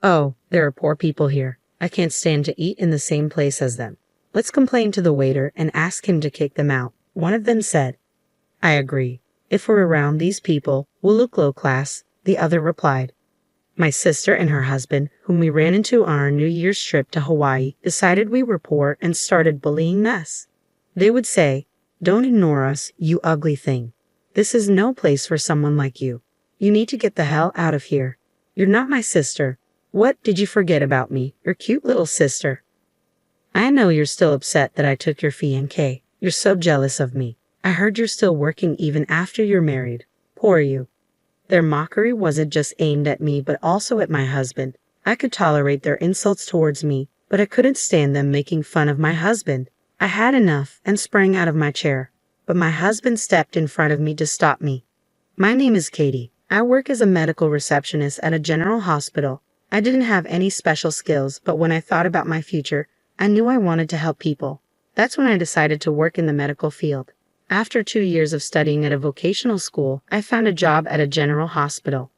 Oh, there are poor people here. I can't stand to eat in the same place as them. Let's complain to the waiter and ask him to kick them out, one of them said. I agree. If we're around these people, we'll look low class, the other replied. My sister and her husband, whom we ran into on our New Year's trip to Hawaii, decided we were poor and started bullying us. They would say, "Don't ignore us, you ugly thing. This is no place for someone like you. You need to get the hell out of here. You're not my sister. What did you forget about me, your cute little sister? I know you're still upset that I took your fiancé. You're so jealous of me. I heard you're still working even after you're married. Poor you." Their mockery wasn't just aimed at me but also at my husband. I could tolerate their insults towards me, but I couldn't stand them making fun of my husband. I had enough and sprang out of my chair, but my husband stepped in front of me to stop me. My name is Katie. I work as a medical receptionist at a general hospital. I didn't have any special skills, but when I thought about my future, I knew I wanted to help people. That's when I decided to work in the medical field. After 2 years of studying at a vocational school, I found a job at a general hospital.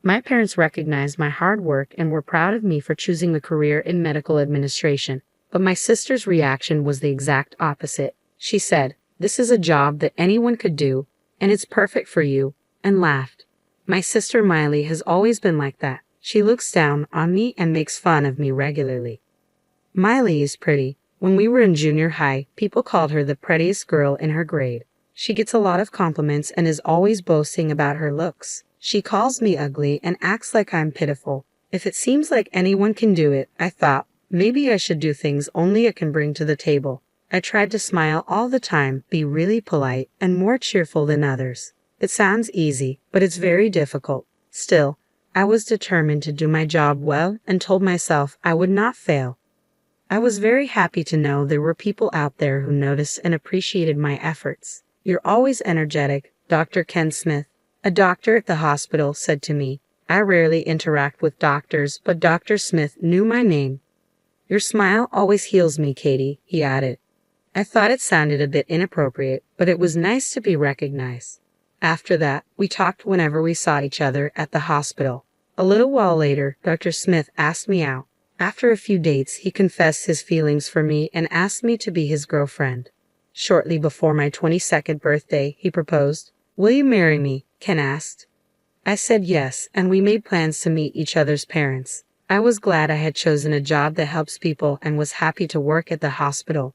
My parents recognized my hard work and were proud of me for choosing the career in medical administration. But my sister's reaction was the exact opposite. She said, "This is a job that anyone could do, and it's perfect for you," and laughed. My sister Miley has always been like that. She looks down on me and makes fun of me regularly. Miley is pretty. When we were in junior high, people called her the prettiest girl in her grade. She gets a lot of compliments and is always boasting about her looks. She calls me ugly and acts like I'm pitiful. If it seems like anyone can do it, I thought, maybe I should do things only I can bring to the table. I tried to smile all the time, be really polite, and more cheerful than others. It sounds easy, but it's very difficult. Still, I was determined to do my job well and told myself I would not fail. I was very happy to know there were people out there who noticed and appreciated my efforts. "You're always energetic," Dr. Ken Smith, a doctor at the hospital, said to me. I rarely interact with doctors, but Dr. Smith knew my name. "Your smile always heals me, Katie," he added. I thought it sounded a bit inappropriate, but it was nice to be recognized. After that, we talked whenever we saw each other at the hospital. A little while later, Dr. Smith asked me out. After a few dates, he confessed his feelings for me and asked me to be his girlfriend. Shortly before my 22nd birthday, he proposed. "Will you marry me?" Ken asked. I said yes, and we made plans to meet each other's parents. I was glad I had chosen a job that helps people and was happy to work at the hospital.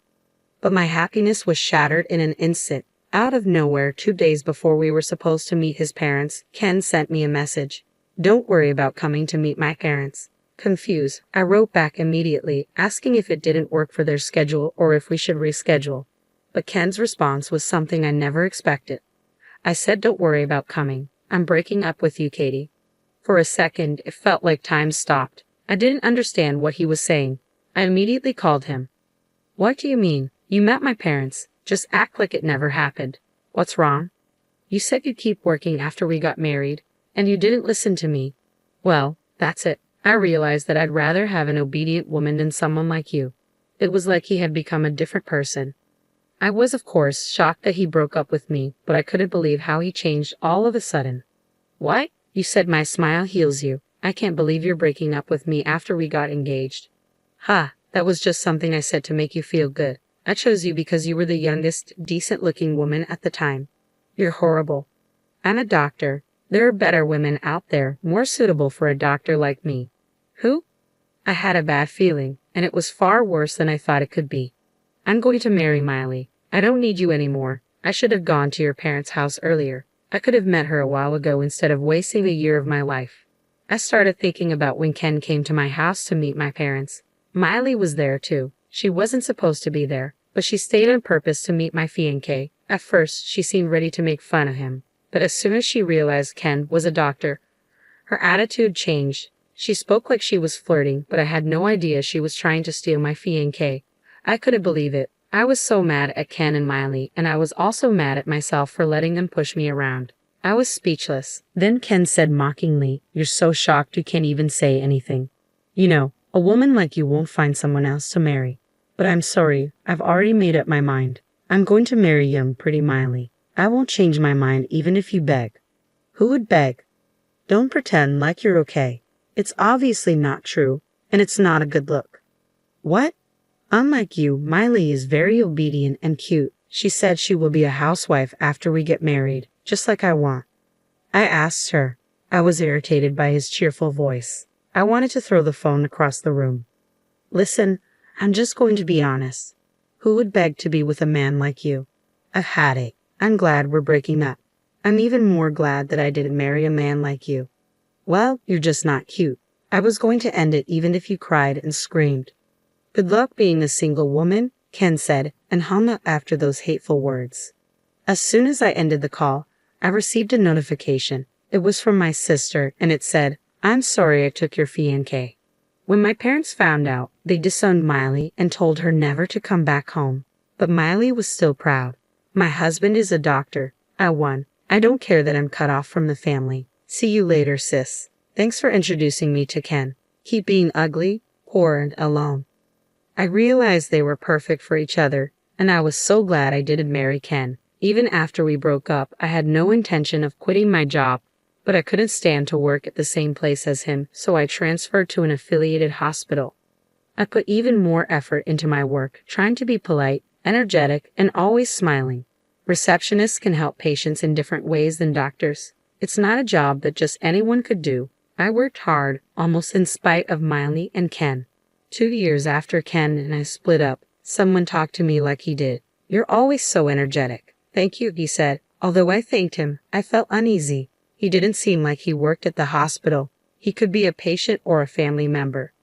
But my happiness was shattered in an instant. Out of nowhere, 2 days before we were supposed to meet his parents, Ken sent me a message. "Don't worry about coming to meet my parents." Confused, I wrote back immediately, asking if it didn't work for their schedule or if we should reschedule. But Ken's response was something I never expected. I said, "Don't worry about coming. I'm breaking up with you, Katie." For a second, it felt like time stopped. I didn't understand what he was saying. I immediately called him. "What do you mean? You met my parents. Just act like it never happened. What's wrong? You said you'd keep working after we got married, and you didn't listen to me." "Well, that's it. I realized that I'd rather have an obedient woman than someone like you." It was like he had become a different person. I was, of course, shocked that he broke up with me, but I couldn't believe how he changed all of a sudden. "What? You said my smile heals you. I can't believe you're breaking up with me after we got engaged." "Ha, that was just something I said to make you feel good. I chose you because you were the youngest, decent-looking woman at the time." "You're horrible." "I'm a doctor. There are better women out there, more suitable for a doctor like me." "Who?" I had a bad feeling, and it was far worse than I thought it could be. "I'm going to marry Miley. I don't need you anymore. I should have gone to your parents' house earlier. I could have met her a while ago instead of wasting a year of my life." I started thinking about when Ken came to my house to meet my parents. Miley was there too. She wasn't supposed to be there, but she stayed on purpose to meet my fiancé. At first, she seemed ready to make fun of him, but as soon as she realized Ken was a doctor, her attitude changed. She spoke like she was flirting, but I had no idea she was trying to steal my fiancé. I couldn't believe it. I was so mad at Ken and Miley, and I was also mad at myself for letting them push me around. I was speechless. Then Ken said mockingly, "You're so shocked you can't even say anything. You know, a woman like you won't find someone else to marry. But I'm sorry, I've already made up my mind. I'm going to marry young, pretty Miley. I won't change my mind even if you beg." "Who would beg?" "Don't pretend like you're okay. It's obviously not true, and it's not a good look. What? Unlike you, Miley is very obedient and cute. She said she will be a housewife after we get married, just like I want. I asked her. I was irritated by his cheerful voice. I wanted to throw the phone across the room. Listen, I'm just going to be honest. Who would beg to be with a man like you? I've had it. I'm glad we're breaking up. I'm even more glad that I didn't marry a man like you. Well, you're just not cute. I was going to end it even if you cried and screamed. Good luck being a single woman, Ken said, and hung up after those hateful words. As soon as I ended the call, I received a notification. It was from my sister, and it said, I'm sorry I took your fiancé. When my parents found out, they disowned Miley and told her never to come back home. But Miley was still proud. My husband is a doctor. I won. I don't care that I'm cut off from the family. See you later, sis. Thanks for introducing me to Ken. Keep being ugly, poor, and alone. I realized they were perfect for each other, and I was so glad I didn't marry Ken. Even after we broke up, I had no intention of quitting my job, but I couldn't stand to work at the same place as him, so I transferred to an affiliated hospital. I put even more effort into my work, trying to be polite, energetic, and always smiling. Receptionists can help patients in different ways than doctors. It's not a job that just anyone could do. I worked hard, almost in spite of Miley and Ken. 2 years after Ken and I split up, someone talked to me like he did. You're always so energetic. Thank you, he said. Although I thanked him, I felt uneasy. He didn't seem like he worked at the hospital. He could be a patient or a family member.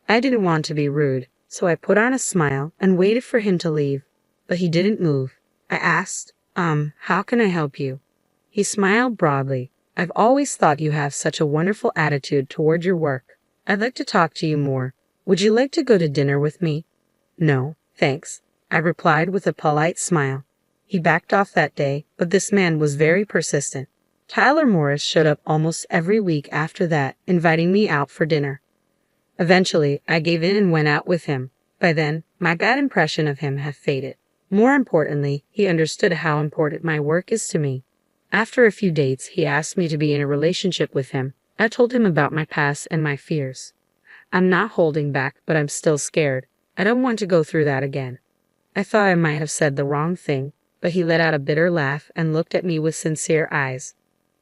I didn't want to be rude, so I put on a smile and waited for him to leave. But he didn't move. I asked, how can I help you? He smiled broadly. I've always thought you have such a wonderful attitude toward your work. I'd like to talk to you more. Would you like to go to dinner with me? No, thanks, I replied with a polite smile. He backed off that day, but this man was very persistent. Tyler Morris showed up almost every week after that, inviting me out for dinner. Eventually, I gave in and went out with him. By then, my bad impression of him had faded. More importantly, he understood how important my work is to me. After a few dates, he asked me to be in a relationship with him. I told him about my past and my fears. I'm not holding back, but I'm still scared. I don't want to go through that again. I thought I might have said the wrong thing, but he let out a bitter laugh and looked at me with sincere eyes.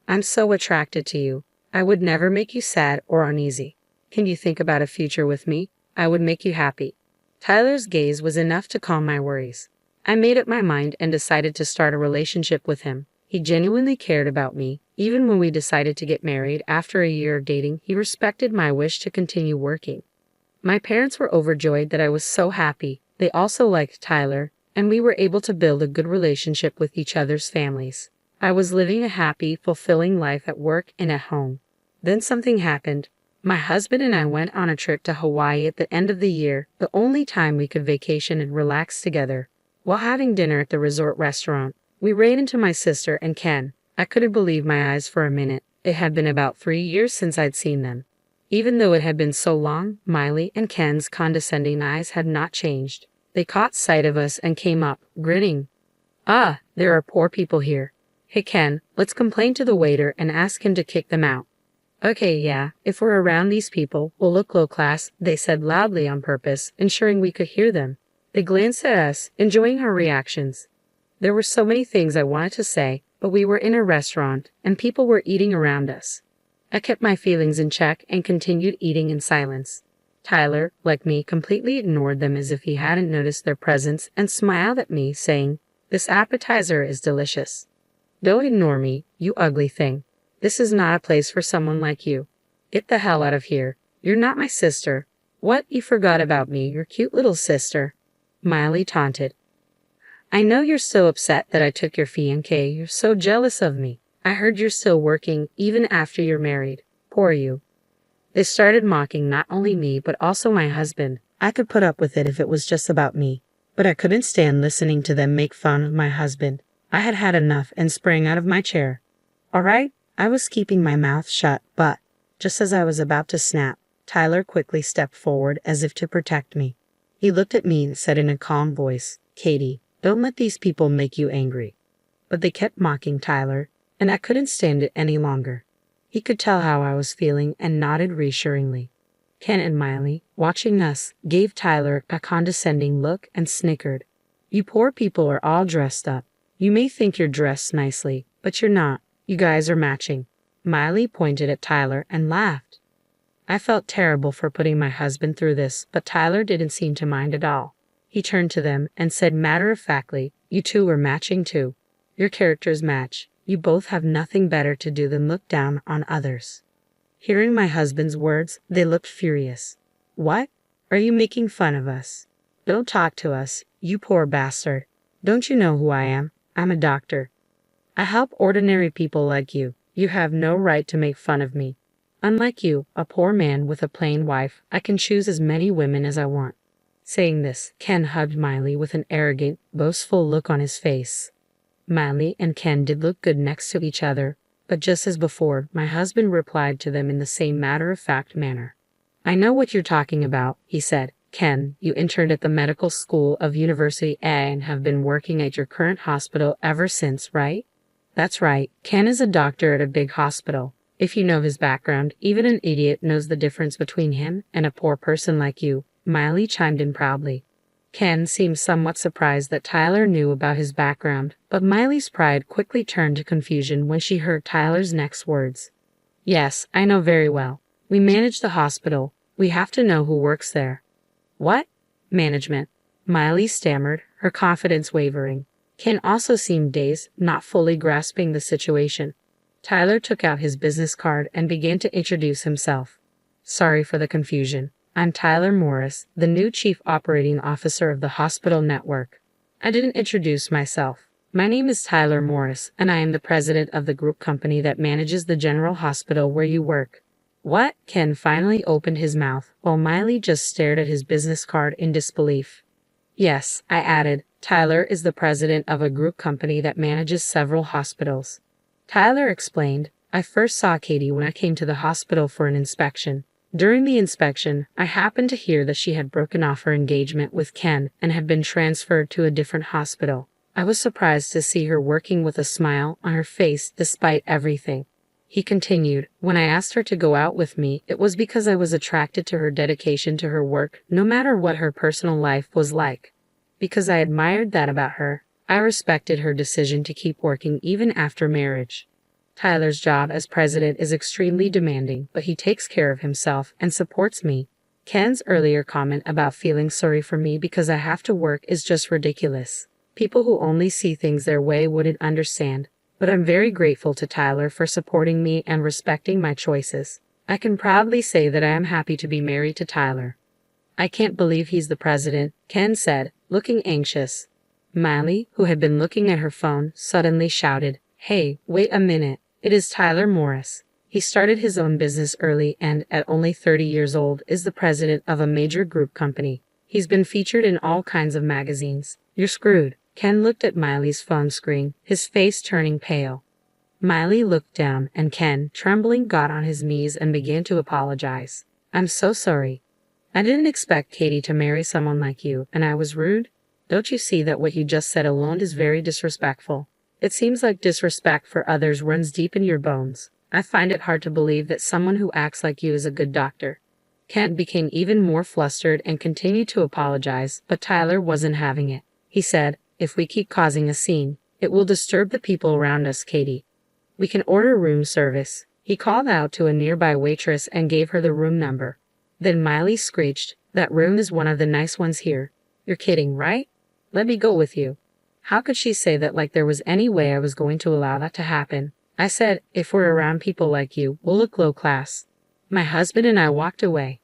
I'm so attracted to you. I would never make you sad or uneasy. Can you think about a future with me? I would make you happy. Tyler's gaze was enough to calm my worries. I made up my mind and decided to start a relationship with him. He genuinely cared about me. Even when we decided to get married after a year of dating, he respected my wish to continue working. My parents were overjoyed that I was so happy. They also liked Tyler, and we were able to build a good relationship with each other's families. I was living a happy, fulfilling life at work and at home. Then something happened. My husband and I went on a trip to Hawaii at the end of the year, the only time we could vacation and relax together. While having dinner at the resort restaurant, we ran into my sister and Ken. I couldn't believe my eyes for a minute. It had been about 3 years since I'd seen them. Even though it had been so long, Miley and Ken's condescending eyes had not changed. They caught sight of us and came up, grinning. Ah, there are poor people here. Hey Ken, let's complain to the waiter and ask him to kick them out. Okay, yeah, if we're around these people, we'll look low class, they said loudly on purpose, ensuring we could hear them. They glanced at us, enjoying our reactions. There were so many things I wanted to say, but we were in a restaurant, and people were eating around us. I kept my feelings in check and continued eating in silence. Tyler, like me, completely ignored them as if he hadn't noticed their presence and smiled at me, saying, "This appetizer is delicious." Don't ignore me, you ugly thing. This is not a place for someone like you. Get the hell out of here. You're not my sister. What, you forgot about me, your cute little sister? Miley taunted. I know you're so upset that I took your fiancé. You're so jealous of me. I heard you're still working, even after you're married. Poor you. They started mocking not only me, but also my husband. I could put up with it if it was just about me, but I couldn't stand listening to them make fun of my husband. I had had enough and sprang out of my chair. All right, I was keeping my mouth shut, but just as I was about to snap, Tyler quickly stepped forward as if to protect me. He looked at me and said in a calm voice, "Katie, don't let these people make you angry." But they kept mocking Tyler, and I couldn't stand it any longer. He could tell how I was feeling and nodded reassuringly. Ken and Miley, watching us, gave Tyler a condescending look and snickered. You poor people are all dressed up. You may think you're dressed nicely, but you're not. You guys are matching. Miley pointed at Tyler and laughed. I felt terrible for putting my husband through this, but Tyler didn't seem to mind at all. He turned to them and said matter-of-factly, you two are matching too. Your characters match. You both have nothing better to do than look down on others. Hearing my husband's words, they looked furious. What? Are you making fun of us? Don't talk to us, you poor bastard. Don't you know who I am? I'm a doctor. I help ordinary people like you. You have no right to make fun of me. Unlike you, a poor man with a plain wife, I can choose as many women as I want. Saying this, Ken hugged Miley with an arrogant, boastful look on his face. Miley and Ken did look good next to each other, but just as before, my husband replied to them in the same matter-of-fact manner. I know what you're talking about, he said. Ken, you interned at the medical school of University A and have been working at your current hospital ever since, right? That's right. Ken is a doctor at a big hospital. If you know his background, even an idiot knows the difference between him and a poor person like you, Miley chimed in proudly. Ken seemed somewhat surprised that Tyler knew about his background, but Miley's pride quickly turned to confusion when she heard Tyler's next words. Yes, I know very well. We manage the hospital. We have to know who works there. What? Management. Miley stammered, her confidence wavering. Ken also seemed dazed, not fully grasping the situation. Tyler took out his business card and began to introduce himself. Sorry for the confusion. I'm Tyler Morris, the new Chief Operating Officer of the hospital network. I didn't introduce myself. My name is Tyler Morris, and I am the president of the group company that manages the general hospital where you work. What? Ken finally opened his mouth, while Miley just stared at his business card in disbelief. Yes, I added, Tyler is the president of a group company that manages several hospitals. Tyler explained, I first saw Katie when I came to the hospital for an inspection. During the inspection, I happened to hear that she had broken off her engagement with Ken and had been transferred to a different hospital. I was surprised to see her working with a smile on her face despite everything. He continued, when I asked her to go out with me, it was because I was attracted to her dedication to her work, no matter what her personal life was like. Because I admired that about her, I respected her decision to keep working even after marriage. Tyler's job as president is extremely demanding, but he takes care of himself and supports me. Ken's earlier comment about feeling sorry for me because I have to work is just ridiculous. People who only see things their way wouldn't understand. But I'm very grateful to Tyler for supporting me and respecting my choices. I can proudly say that I am happy to be married to Tyler. I can't believe he's the president, Ken said, looking anxious. Miley, who had been looking at her phone, suddenly shouted, Hey, wait a minute. It is Tyler Morris. He started his own business early and, at only 30 years old, is the president of a major group company. He's been featured in all kinds of magazines. You're screwed. Ken looked at Miley's phone screen, his face turning pale. Miley looked down, and Ken, trembling, got on his knees and began to apologize. I'm so sorry. I didn't expect Katie to marry someone like you, and I was rude. Don't you see that what you just said alone is very disrespectful? It seems like disrespect for others runs deep in your bones. I find it hard to believe that someone who acts like you is a good doctor. Ken became even more flustered and continued to apologize, but Tyler wasn't having it. He said, If we keep causing a scene, it will disturb the people around us, Katie. We can order room service. He called out to a nearby waitress and gave her the room number. Then Miley screeched, That room is one of the nice ones here. You're kidding, right? Let me go with you. How could she say that like there was any way I was going to allow that to happen? I said, if we're around people like you, we'll look low class. My husband and I walked away.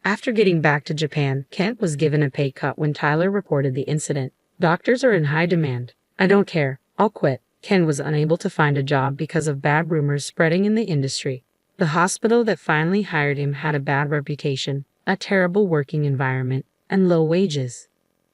After getting back to Japan, Kent was given a pay cut when Tyler reported the incident. Doctors are in high demand. I don't care. I'll quit. Ken was unable to find a job because of bad rumors spreading in the industry. The hospital that finally hired him had a bad reputation, a terrible working environment, and low wages.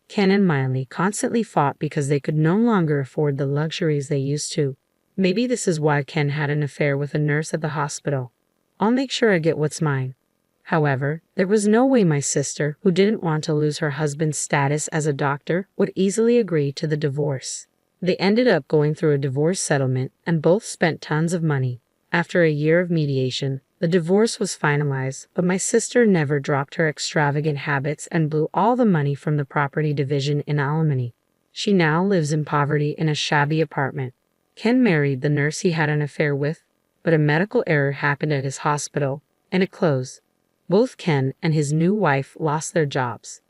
Ken and Miley constantly fought because they could no longer afford the luxuries they used to. Maybe this is why Ken had an affair with a nurse at the hospital. I'll make sure I get what's mine. However, there was no way my sister, who didn't want to lose her husband's status as a doctor, would easily agree to the divorce. They ended up going through a divorce settlement and both spent tons of money. After a year of mediation, the divorce was finalized, but my sister never dropped her extravagant habits and blew all the money from the property division in alimony. She now lives in poverty in a shabby apartment. Ken married the nurse he had an affair with, but a medical error happened at his hospital, and it closed. Both Ken and his new wife lost their jobs.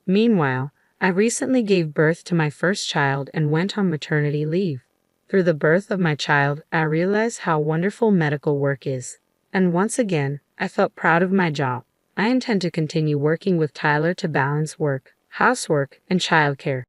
Meanwhile, I recently gave birth to my first child and went on maternity leave. Through the birth of my child, I realized how wonderful medical work is. And once again, I felt proud of my job. I intend to continue working with Tyler to balance work, housework, and childcare.